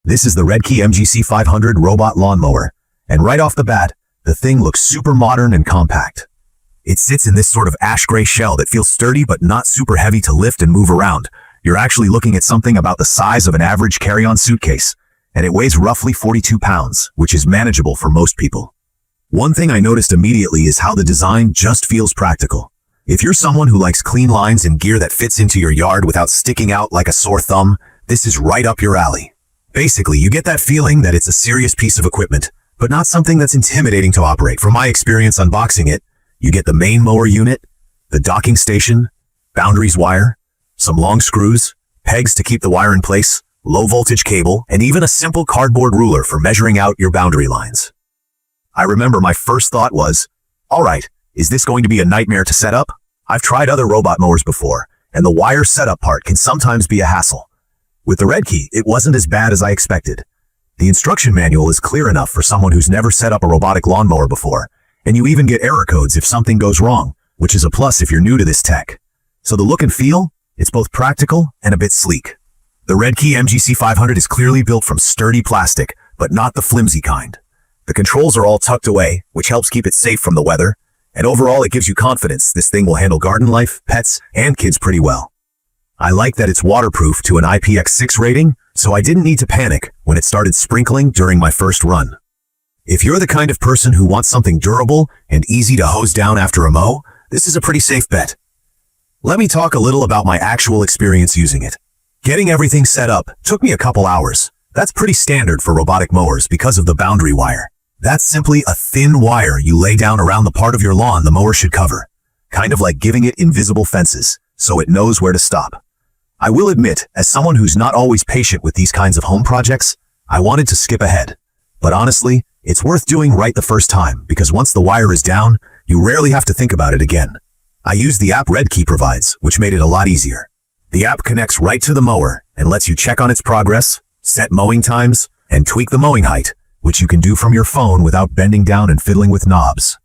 This is the Redkey MGC500 robot lawnmower, and right off the bat, the thing looks super modern and compact. It sits in this sort of ash-gray shell that feels sturdy but not super heavy to lift and move around. You're actually looking at something about the size of an average carry-on suitcase, and it weighs roughly 42 pounds, which is manageable for most people. One thing I noticed immediately is how the design just feels practical. If you're someone who likes clean lines and gear that fits into your yard without sticking out like a sore thumb, this is right up your alley. Basically, you get that feeling that it's a serious piece of equipment, but not something that's intimidating to operate. From my experience unboxing it, you get the main mower unit, the docking station, boundaries wire, some long screws, pegs to keep the wire in place, low voltage cable, and even a simple cardboard ruler for measuring out your boundary lines. I remember my first thought was, alright, is this going to be a nightmare to set up? I've tried other robot mowers before, and the wire setup part can sometimes be a hassle. With the Redkey, it wasn't as bad as I expected. The instruction manual is clear enough for someone who's never set up a robotic lawnmower before, and you even get error codes if something goes wrong, which is a plus if you're new to this tech. So the look and feel, it's both practical and a bit sleek. The Redkey MGC500 is clearly built from sturdy plastic, but not the flimsy kind. The controls are all tucked away, which helps keep it safe from the weather, and overall it gives you confidence this thing will handle garden life, pets, and kids pretty well. I like that it's waterproof to an IPX6 rating, so I didn't need to panic when it started sprinkling during my first run. If you're the kind of person who wants something durable and easy to hose down after a mow, this is a pretty safe bet. Let me talk a little about my actual experience using it. Getting everything set up took me a couple hours. That's pretty standard for robotic mowers because of the boundary wire. That's simply a thin wire you lay down around the part of your lawn the mower should cover, kind of like giving it invisible fences, so it knows where to stop. I will admit, as someone who's not always patient with these kinds of home projects, I wanted to skip ahead. But honestly, it's worth doing right the first time because once the wire is down, you rarely have to think about it again. I used the app Redkey provides, which made it a lot easier. The app connects right to the mower and lets you check on its progress, set mowing times, and tweak the mowing height, which you can do from your phone without bending down and fiddling with knobs.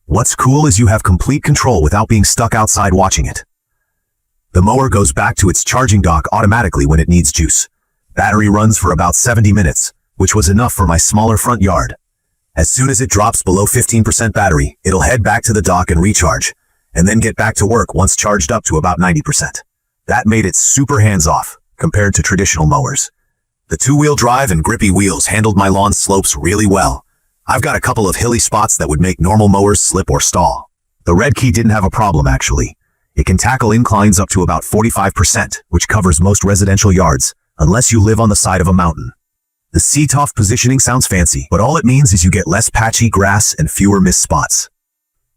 What's cool is you have complete control without being stuck outside watching it. The mower goes back to its charging dock automatically when it needs juice. Battery runs for about 70 minutes, which was enough for my smaller front yard. As soon as it drops below 15% battery, it'll head back to the dock and recharge, and then get back to work once charged up to about 90%. That made it super hands-off compared to traditional mowers. The two-wheel drive and grippy wheels handled my lawn slopes really well. I've got a couple of hilly spots that would make normal mowers slip or stall. The Redkey didn't have a problem actually. It can tackle inclines up to about 45%, which covers most residential yards, unless you live on the side of a mountain. The seat-off positioning sounds fancy, but all it means is you get less patchy grass and fewer missed spots.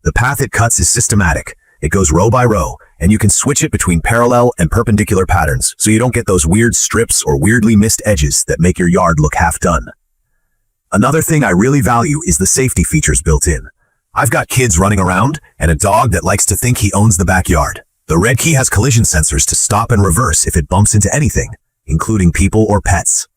The path it cuts is systematic. It goes row by row, and you can switch it between parallel and perpendicular patterns, so you don't get those weird strips or weirdly missed edges that make your yard look half done. Another thing I really value is the safety features built in. I've got kids running around and a dog that likes to think he owns the backyard. The Redkey has collision sensors to stop and reverse if it bumps into anything, including people or pets.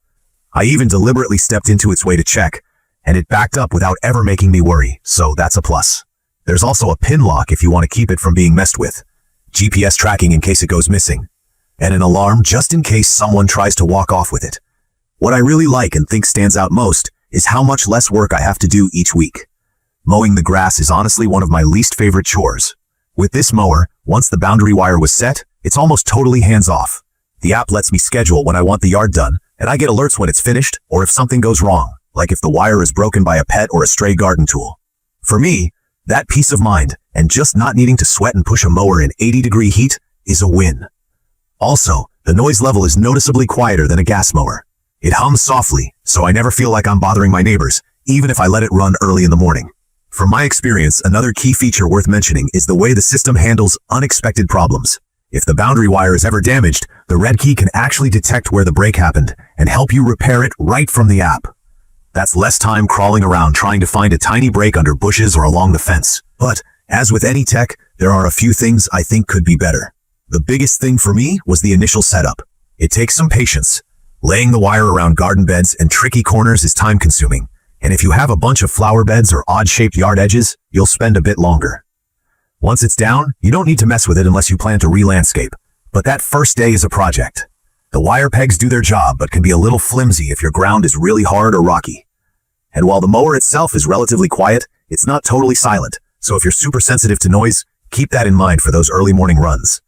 I even deliberately stepped into its way to check, and it backed up without ever making me worry, so that's a plus. There's also a pin lock if you want to keep it from being messed with, GPS tracking in case it goes missing, and an alarm just in case someone tries to walk off with it. What I really like and think stands out most is how much less work I have to do each week. Mowing the grass is honestly one of my least favorite chores. With this mower, once the boundary wire was set, it's almost totally hands-off. The app lets me schedule when I want the yard done, and I get alerts when it's finished or if something goes wrong, like if the wire is broken by a pet or a stray garden tool. For me, that peace of mind and just not needing to sweat and push a mower in 80-degree heat is a win. Also, the noise level is noticeably quieter than a gas mower. It hums softly, so I never feel like I'm bothering my neighbors, even if I let it run early in the morning. From my experience, another key feature worth mentioning is the way the system handles unexpected problems. If the boundary wire is ever damaged, the Redkey can actually detect where the break happened and help you repair it right from the app. That's less time crawling around trying to find a tiny break under bushes or along the fence. But, as with any tech, there are a few things I think could be better. The biggest thing for me was the initial setup. It takes some patience. Laying the wire around garden beds and tricky corners is time-consuming. And if you have a bunch of flower beds or odd-shaped yard edges, you'll spend a bit longer. Once it's down, you don't need to mess with it unless you plan to re-landscape. But that first day is a project. The wire pegs do their job but can be a little flimsy if your ground is really hard or rocky. And while the mower itself is relatively quiet, it's not totally silent, so if you're super sensitive to noise, keep that in mind for those early morning runs.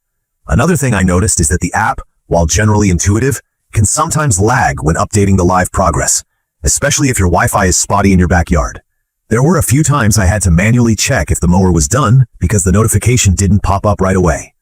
Another thing I noticed is that the app, while generally intuitive, can sometimes lag when updating the live progress, especially if your Wi-Fi is spotty in your backyard. There were a few times I had to manually check if the mower was done because the notification didn't pop up right away.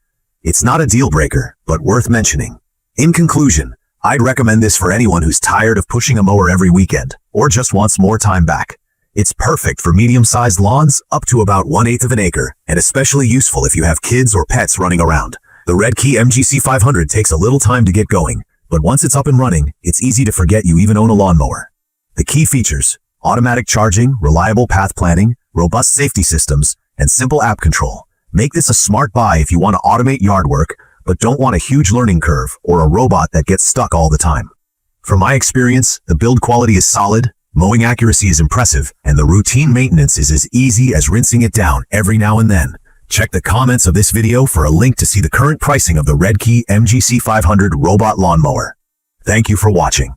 It's not a deal breaker, but worth mentioning. In conclusion, I'd recommend this for anyone who's tired of pushing a mower every weekend or just wants more time back. It's perfect for medium-sized lawns up to about 1/8 of an acre, and especially useful if you have kids or pets running around. The Redkey MGC500 takes a little time to get going, but once it's up and running, it's easy to forget you even own a lawnmower. The key features: automatic charging, reliable path planning, robust safety systems, and simple app control make this a smart buy if you want to automate yard work, but don't want a huge learning curve or a robot that gets stuck all the time. From my experience, the build quality is solid, mowing accuracy is impressive, and the routine maintenance is as easy as rinsing it down every now and then. Check the comments of this video for a link to see the current pricing of the Redkey MGC500 robot lawnmower. Thank you for watching.